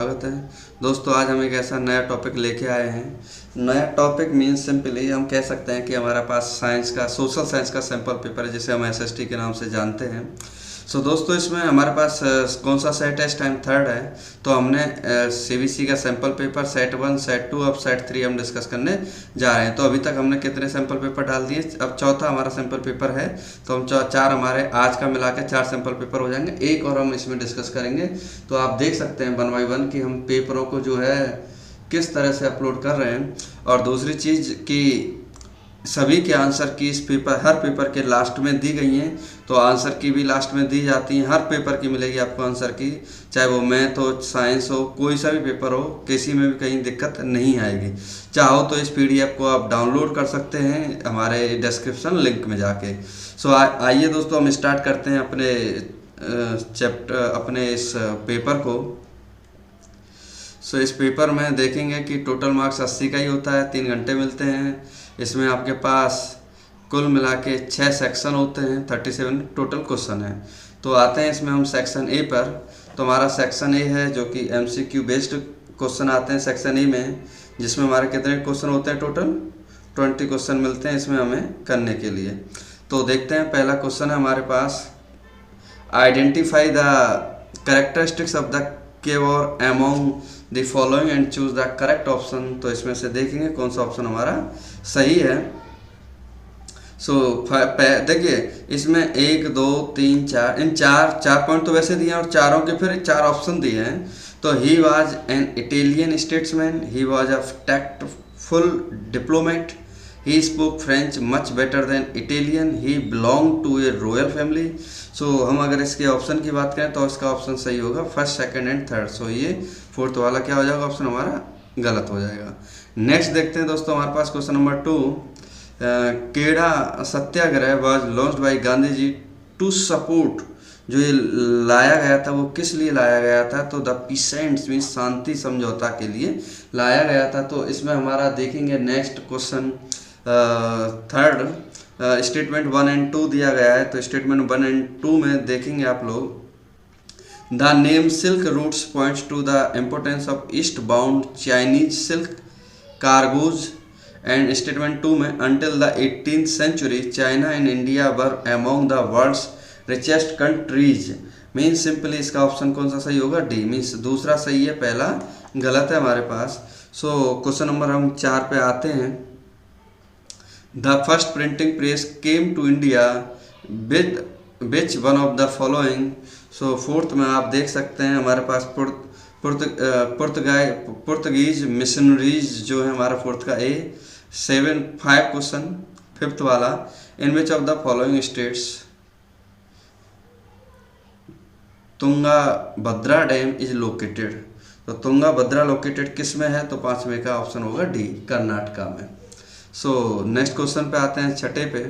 स्वागत है दोस्तों। आज हम एक ऐसा नया टॉपिक लेके आए हैं। नया टॉपिक मीन्स सिंपली हम कह सकते हैं कि हमारे पास साइंस का सोशल साइंस का सैंपल पेपर है, जिसे हम एसएसटी के नाम से जानते हैं। दोस्तों इसमें हमारे पास कौन सा सेट है? इस टाइम थर्ड है। तो हमने सीबीसी का सैंपल पेपर सेट 1 सेट 2 अब सेट 3 हम डिस्कस करने जा रहे हैं। तो अभी तक हमने कितने सैंपल पेपर डाल दिए? अब चौथा हमारा सैंपल पेपर है। तो हम चार हमारे आज का मिला के 4 सैंपल पेपर हो जाएंगे, एक और हम इसमें डिस्कस करेंगे। तो आप देख सकते हैं 1 बाय 1 कि हम पेपरों को जो है किस तरह से अपलोड कर रहे हैं। और दूसरी चीज़ कि सभी के आंसर की इस पेपर हर पेपर के लास्ट में दी गई हैं। तो आंसर की भी लास्ट में दी जाती हैं, हर पेपर की मिलेगी आपको आंसर की, चाहे वो मैथ हो, साइंस हो, कोई सा भी पेपर हो, किसी में भी कहीं दिक्कत नहीं आएगी। चाहो तो इस पीडीएफ को आप डाउनलोड कर सकते हैं हमारे डिस्क्रिप्शन लिंक में जाके। आइए दोस्तों हम स्टार्ट करते हैं अपने अपने इस पेपर को। इस पेपर में देखेंगे कि टोटल मार्क्स 80 का ही होता है, 3 घंटे मिलते हैं। इसमें आपके पास कुल मिला के 6 सेक्शन होते हैं, 37 टोटल क्वेश्चन है। तो आते हैं इसमें हम सेक्शन ए पर। तो हमारा सेक्शन ए है जो कि एमसीक्यू बेस्ड क्वेश्चन आते हैं सेक्शन ए में, जिसमें हमारे कितने क्वेश्चन होते हैं? टोटल 20 क्वेश्चन मिलते हैं इसमें हमें करने के लिए। तो देखते हैं, पहला क्वेश्चन है हमारे पास, identify the characteristics of the cave और among the following and choose the correct option. तो इसमें से देखेंगे कौन सा ऑप्शन हमारा सही है। देखिए इसमें 1 2 3 4 इन चार पॉइंट तो वैसे दिए हैं, और चारों के फिर 4 ऑप्शन दिए हैं। तो he was an Italian statesman, he was a tactful diplomat, he spoke French much better than Italian, he belong to a royal family. हम अगर इसके ऑप्शन की बात करें तो इसका ऑप्शन सही होगा फर्स्ट, सेकंड एंड थर्ड। ये फोर्थ वाला क्या हो जाएगा? ऑप्शन हमारा गलत हो जाएगा। नेक्स्ट देखते हैं दोस्तों हमारे पास question number 2, Kheda satyagraha was launched by Gandhi ji to support. जो ये लाया गया था वो किस लिए लाया गया था? तो द पीसेंट्स मीन शांति समझौता के लिए लाया गया था। तो इसमें हमारा देखेंगे next question third, statement 1 and 2 दिया गया है। तो स्टेटमेंट 1 एंड 2 में देखेंगे आप लोग, the name silk routes points to the importance of east bound Chinese silk cargoes. And statement 2 में until the 18th century China and India were among the world's richest countries. Means simply इसका option कौन सा सही होगा? D. Means दूसरा सही है, पहला गलत है हमारे पास। क्वेश्चन नंबर हम 4 पे आते हैं। The first printing press came to India which one of the following. Fourth में आप देख सकते हैं हमारे पास पुर्तगीज मिशनरीज जो है हमारा फोर्थ का ए। 5 क्वेश्चन फिफ्थ वाला, in which of the following states Tunga Bhadra dam is located. तो तुंगा भद्रा लोकेटेड किस में है? तो 5वें का ऑप्शन होगा डी, कर्नाटका में। नेक्स्ट क्वेश्चन पे आते हैं, छठे पे।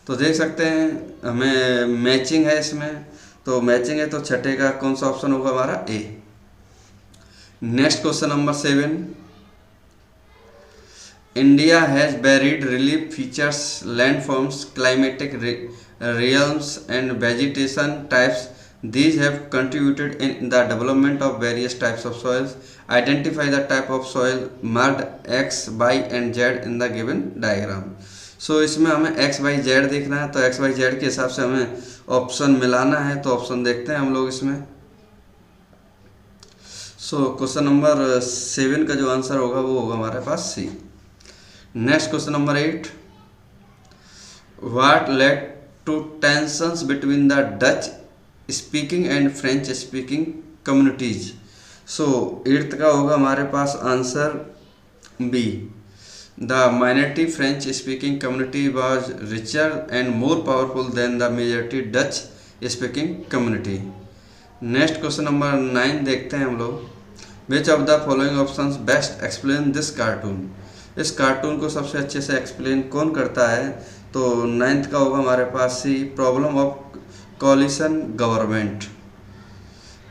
तो देख सकते हैं हमें मैचिंग है इसमें, तो मैचिंग है तो छठे का कौन सा ऑप्शन होगा? हमारा A. Next question number 7, India has varied relief features, landforms, climatic realms and vegetation types. These have contributed in the development of various types of soils. Identify the type of soil marked X, Y and Z in the given diagram. इसमें हमें X, Y, Z देखना है। तो X, Y, Z के हिसाब से हमें option मिलाना है। तो ऑप्शन देखते हैं हम लोग इसमें। क्वेश्चन नंबर 7 का जो आंसर होगा वो होगा हमारे पास C. Next question number 8, What led to tensions between the Dutch speaking and French speaking communities. 8th का होगा हमारे पास answer B, the minority French speaking community was richer and more powerful than the majority Dutch speaking community. Next question number 9 देखते हैं हम लोग, which of the following options best explain this cartoon. इस cartoon को सबसे अच्छे से explain कौन करता है? तो 9th का होगा हमारे पास C, problem of coalition government.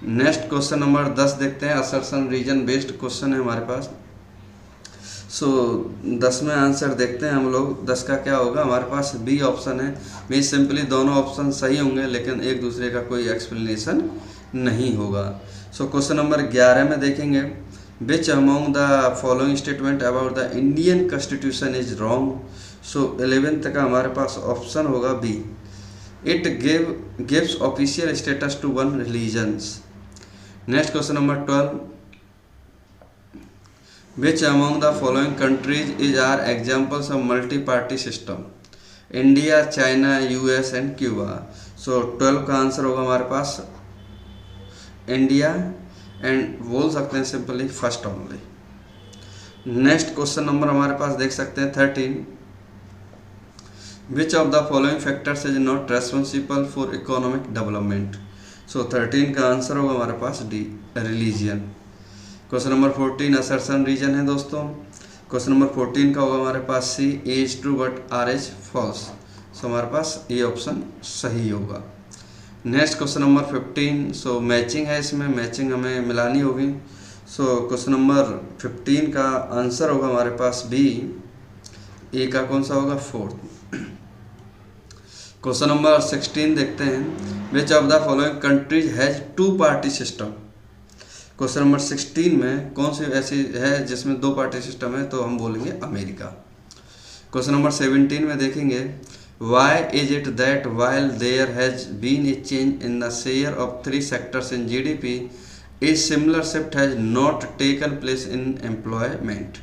Next question number 10 देखते हैं, असर्शन रीजन बेस्ड क्वेश्चन है हमारे पास। 10वें आंसर देखते हैं हम लोग। 10 का क्या होगा? हमारे पास बी ऑप्शन है। मीन सिंपली दोनों ऑप्शन सही होंगे लेकिन एक दूसरे का कोई एक्सप्लेनेशन नहीं होगा। सो क्वेश्चन नंबर 11 में देखेंगे, which among the following statement about the Indian constitution is wrong. So 11th का हमारे पास ऑप्शन होगा B, it gives official status to one religions. Next question number 12, which among the following countries is are examples of multi party system. India, China, US and Cuba. So 12 का answer होगा हमारे पास India and बोल सकते हैं simply first only. Next question number हमारे पास देख सकते हैं 13, which of the following factors is not responsible for economic development. So 13 का आंसर होगा हमारे पास D, religion. Question number 14 assertion reason है दोस्तों। क्वेश्चन नंबर 14 का होगा हमारे पास C, A is true but R is false. So हमारे पास ए ऑप्शन सही होगा। नेक्स्ट क्वेश्चन नंबर 15, सो मैचिंग है, इसमें मैचिंग हमें मिलानी होगी। सो क्वेश्चन नंबर 15 का आंसर होगा हमारे पास बी, ए का कौन सा होगा, 4th। क्वेश्चन नंबर 16 देखते हैं, which of the following countries has two party system. Question number 16 में कौन सी ऐसी है जिसमें 2 पार्टी सिस्टम है, तो हम बोलेंगे अमेरिका। क्वेश्चन नंबर 17 में देखेंगे, why is it that while there has been a change in the share of 3 sectors in GDP a similar shift has not taken place in employment.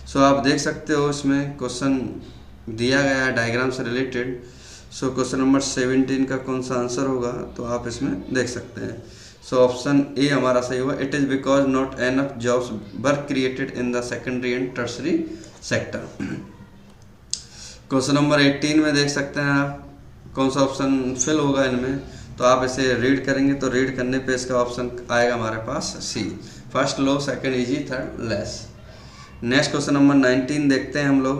So आप देख सकते हो इसमें क्वेश्चन दिया गया है डायग्राम से रिलेटेड। सो क्वेश्चन नंबर 17 का कौन सा आंसर होगा, तो आप इसमें देख सकते हैं। सो ऑप्शन ए हमारा सही होगा, it is because not enough jobs were created in the secondary and tertiary sector. Question number 18 में देख सकते हैं आप कौन सा ऑप्शन फिल होगा इनमें, तो आप इसे रीड करेंगे तो रीड करने पे इसका ऑप्शन आएगा हमारे पास C, first low, second easy, third less. Next question number 19 देखते हैं हम लोग।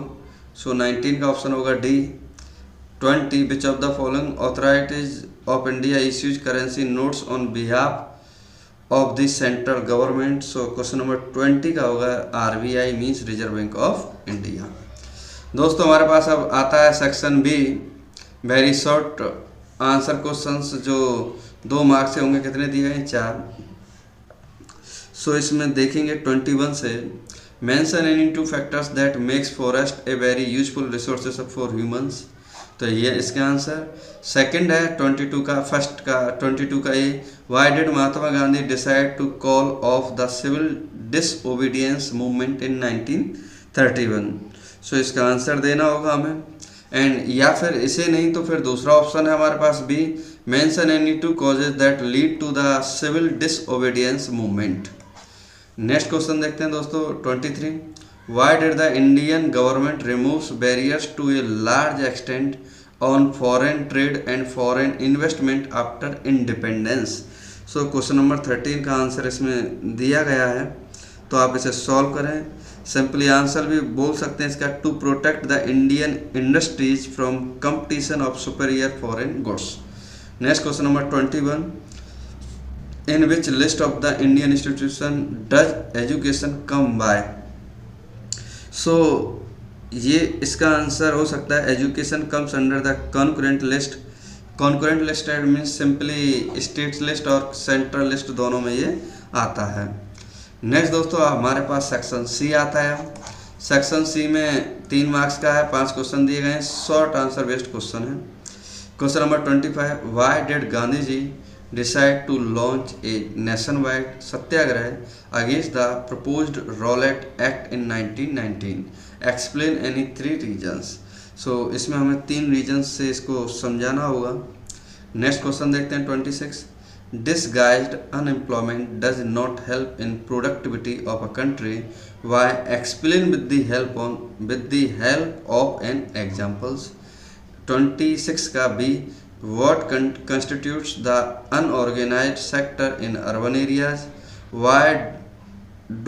सो 19 का ऑप्शन होगा D. 20, which of the following authorities of India issues currency notes on behalf of the central government. So question number 20 का होगा RBI means reserve bank of India. दोस्तों हमारे पास अब आता है section B, very short answer questions, जो 2 marks से होंगे। कितने दिए गए हैं, 4। सो इसमें देखेंगे 21 से, mention any 2 factors that makes forest a very useful resources for humans. तो ये इसका आंसर। सेकंड है 22 का, फर्स्ट का 22 का A, why did Mahatma Gandhi decide to call off the civil disobedience movement in 1931। So इसका आंसर देना होगा हमें, एंड या फिर इसे नहीं तो फिर दूसरा ऑप्शन है हमारे पास B, mention any 2 causes that lead to the civil disobedience movement. Next question देखते हैं दोस्तों 23, why did the Indian government removes barriers to a large extent on foreign trade and foreign investment after independence. So question number 13 का answer इसमें दिया गया है, तो आप इसे सॉल्व करें। सिंपली आंसर भी बोल सकते हैं इसका, to protect the Indian industries from competition of superior foreign goods. Next question number 21, in which list of the Indian institution does education come by. So ये इसका आंसर हो सकता है education comes under the concurrent list. Concurrent list means simply states list और central list, दोनों में ये आता है। नेक्स्ट दोस्तों हमारे पास सेक्शन सी आता है। सेक्शन सी में 3 मार्क्स का है, 5 क्वेश्चन दिए गए हैं, शॉर्ट आंसर बेस्ड क्वेश्चन है। Question number 25, why did Gandhi ji decide to launch a nationwide satyagraha against the proposed Rowlatt act in 1919, explain any 3 reasons. So इसमें हमें 3 रीजन्स से इसको समझाना होगा। नेक्स्ट क्वेश्चन देखते हैं 26, disguised unemployment does not help in productivity of a country, why, explain with the help of an examples। 26 का B, what constitutes the unorganized sector in urban areas, why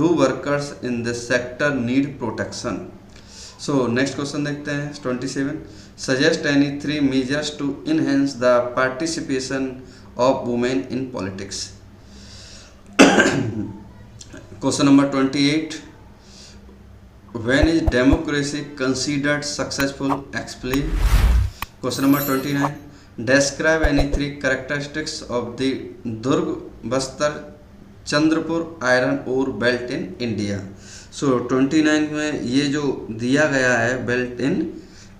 do workers in this sector need protection। So next question देखते हैं 27, suggest any 3 measures to enhance the participation of women in politics। Question number 28, when is democracy considered successful, explain। Question number 29, describe any 3 characteristics of the Durg Bastar Chandrapur iron ore belt in India. So 29 में ये जो दिया गया है belt in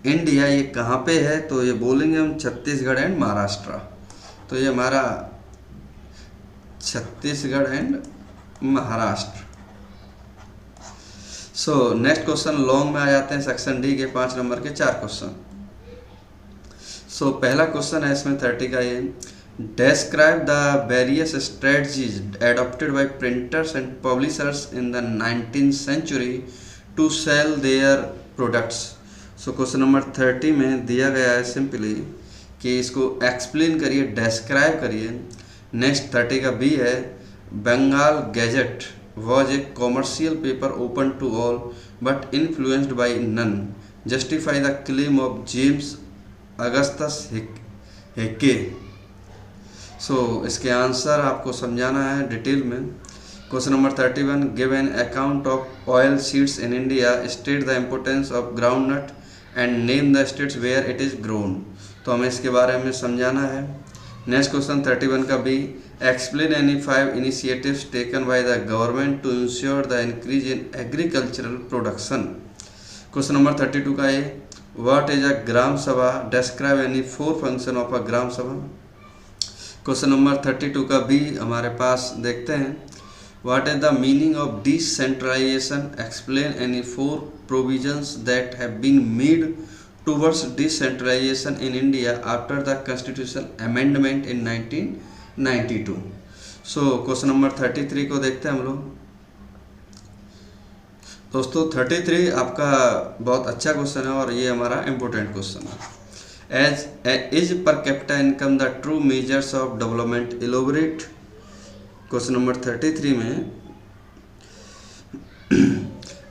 India, ये कहाँ पे है? तो ये बोलेंगे हम छत्तीसगढ़ एंड महाराष्ट्र। तो ये हमारा Chhattisgarh and Maharashtra. So next question long में आ जाते हैं सेक्शन डी के 5 नंबर के 4 क्वेश्चन। सो पहला क्वेश्चन है इसमें 30 का ये, describe the various strategies adopted by printers and publishers in the 19th century to sell their products। So question number 30 में दिया गया है सिंपली कि इसको एक्सप्लेन करिए, डिस्क्राइब करिए। नेक्स्ट 30 का बी है, Bengal gazette was a commercial paper open to all but influenced by none, justify the claim of James Augustus Hickey। So इसके आंसर आपको समझाना है डिटेल में। Question number 31, give an account of oil seeds in India, state the importance of groundnut and name the states where it is grown. तो हमें इसके बारे में समझाना है। नेक्स्ट क्वेश्चन 31 का B, explain any 5 initiatives taken by the government to ensure the increase in agricultural production. Question number 32 का A, what is a gram sabha, describe any 4 function of a gram sabha. Question number 32 का बी हमारे पास देखते हैं, what is the meaning of decentralization, explain any 4 provisions that have been made towards decentralization in India after the constitutional amendment in 1992। So question number 33 को देखते हैं हम लोग। दोस्तों 33 आपका बहुत अच्छा क्वेश्चन है और ये हमारा इम्पोर्टेंट क्वेश्चन है। As is per capita income the true measures of development, elaborate. Question number 33 में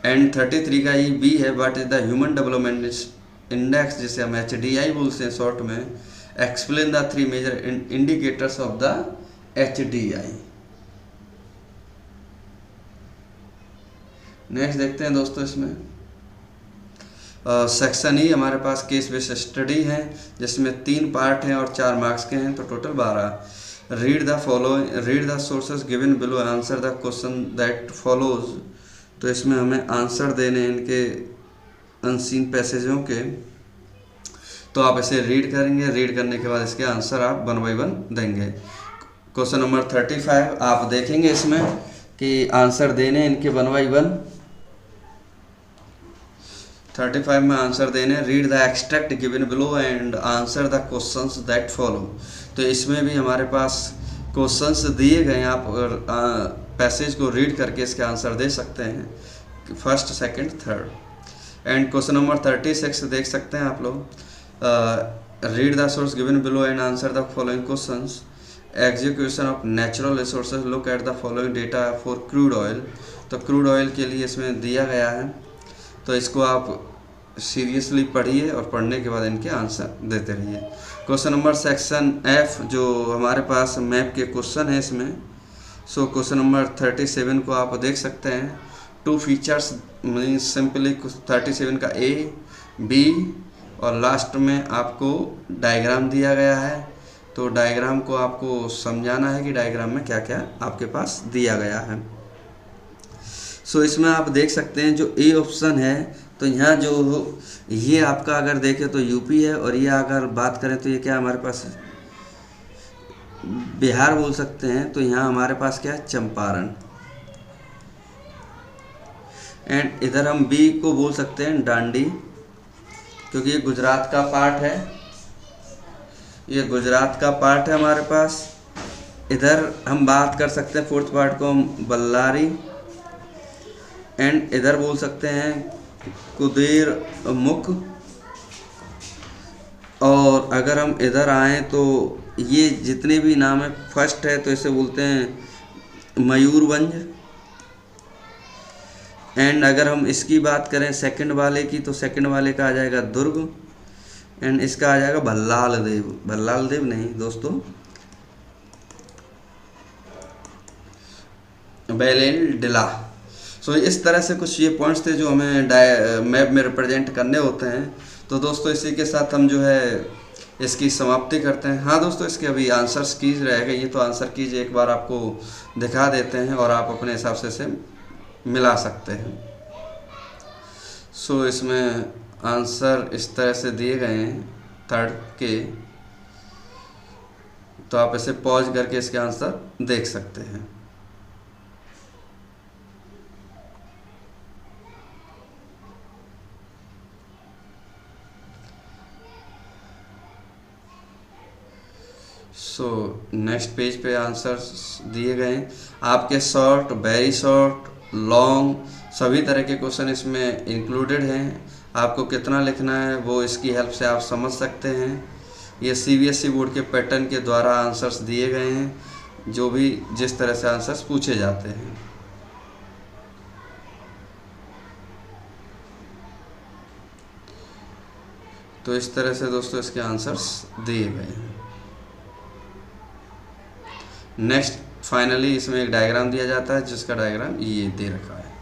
एंड 33 का ये बी है, what is the human development index, जिसे हम HDI बोलते हैं शॉर्ट में, explain the 3 major indicators of the HDI। Next देखते हैं दोस्तों इसमें सेक्शन ई हमारे पास केस बेस्ड स्टडी है, जिसमें 3 पार्ट हैं और 4 मार्क्स के हैं, तो total 12। Read the following, read the sources given below, answer the question that follows. तो इसमें हमें आंसर देने इनके अनसीन पैसेजों के, तो आप इसे रीड करेंगे, रीड करने के बाद इसके आंसर आप 1 by 1 देंगे। क्वेश्चन नंबर 35 आप देखेंगे इसमें कि आंसर देने इनके 1 by 1। 35 में आंसर देने, read the extract given below and answer the questions that follow. तो इसमें भी हमारे पास क्वेश्चंस दिए गए हैं, आप पैसेज को रीड करके इसके आंसर दे सकते हैं, first, second, third. And question number 36 देख सकते हैं आप लोग, read the source given below and answer the following questions. Execution of natural resources, look at the following data for crude oil. तो क्रूड ऑयल के लिए इसमें दिया गया है, तो इसको आप सीरियसली पढ़िए और पढ़ने के बाद इनके आंसर देते रहिए। क्वेश्चन नंबर सेक्शन एफ जो हमारे पास मैप के क्वेश्चन है इसमें। सो क्वेश्चन नंबर 37 को आप देख सकते हैं, 2 फीचर्स मीन्स सिंपली 37 का ए, बी और लास्ट में आपको डायग्राम दिया गया है। तो डायग्राम को आपको समझाना है कि डायग्राम में क्या क्या आपके पास दिया गया है। सो इसमें आप देख सकते हैं जो ए ऑप्शन है, तो यहाँ जो ये आपका अगर देखें तो यूपी है, और ये अगर बात करें तो ये क्या हमारे पास बिहार बोल सकते हैं। तो यहाँ हमारे पास क्या है, चंपारण। एंड इधर हम बी को बोल सकते हैं डांडी, क्योंकि ये गुजरात का पार्ट है, ये गुजरात का पार्ट है हमारे पास। इधर हम बात कर सकते हैं फोर्थ पार्ट को हम बल्लारी, एंड इधर बोल सकते हैं कुदेर मुख। और अगर हम इधर आएँ तो ये जितने भी नाम है, फर्स्ट है तो इसे बोलते हैं मयूरभंज। एंड अगर हम इसकी बात करें सेकंड वाले की, तो सेकंड वाले का आ जाएगा दुर्ग, एंड इसका आ जाएगा भल्लाल देव। भल्लाल देव नहीं दोस्तों, बैलेल डिला। सो इस तरह से कुछ ये पॉइंट्स थे जो हमें मैप में रिप्रेजेंट करने होते हैं। तो दोस्तों इसी के साथ हम जो है इसकी समाप्ति करते हैं। हाँ दोस्तों, इसके अभी आंसर्स कीज रह गई है, तो आंसर कीज एक बार आपको दिखा देते हैं और आप अपने हिसाब से इसे मिला सकते हैं। सो इसमें आंसर इस तरह से दिए गए हैं थर्ड के, तो आप इसे पॉज करके इसके आंसर देख सकते हैं। सो नेक्स्ट पेज पे आंसर्स दिए गए हैं। आपके शॉर्ट, वेरी शॉर्ट, लॉन्ग सभी तरह के क्वेश्चन इसमें इंक्लूडेड हैं। आपको कितना लिखना है वो इसकी हेल्प से आप समझ सकते हैं। ये CBSE बोर्ड के पैटर्न के द्वारा आंसर्स दिए गए हैं, जो भी जिस तरह से आंसर्स पूछे जाते हैं। तो इस तरह से दोस्तों इसके आंसर्स दिए गए हैं। नेक्स्ट फाइनली इसमें एक डायग्राम दिया जाता है, जिसका डायग्राम ये दे रखा है।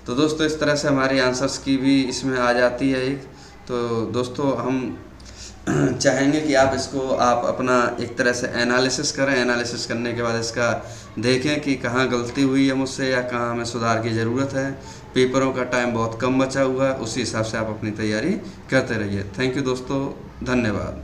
तो दोस्तों इस तरह से हमारी आंसर्स की भी इसमें आ जाती है एक। तो दोस्तों हम चाहेंगे कि आप इसको आप अपना एक तरह से एनालिसिस करें। एनालिसिस करने के बाद इसका देखें कि कहाँ गलती हुई है मुझसे या कहाँ हमें सुधार की ज़रूरत है। पेपरों का टाइम बहुत कम बचा हुआ है, उसी हिसाब से आप अपनी तैयारी करते रहिए। थैंक यू दोस्तों, धन्यवाद।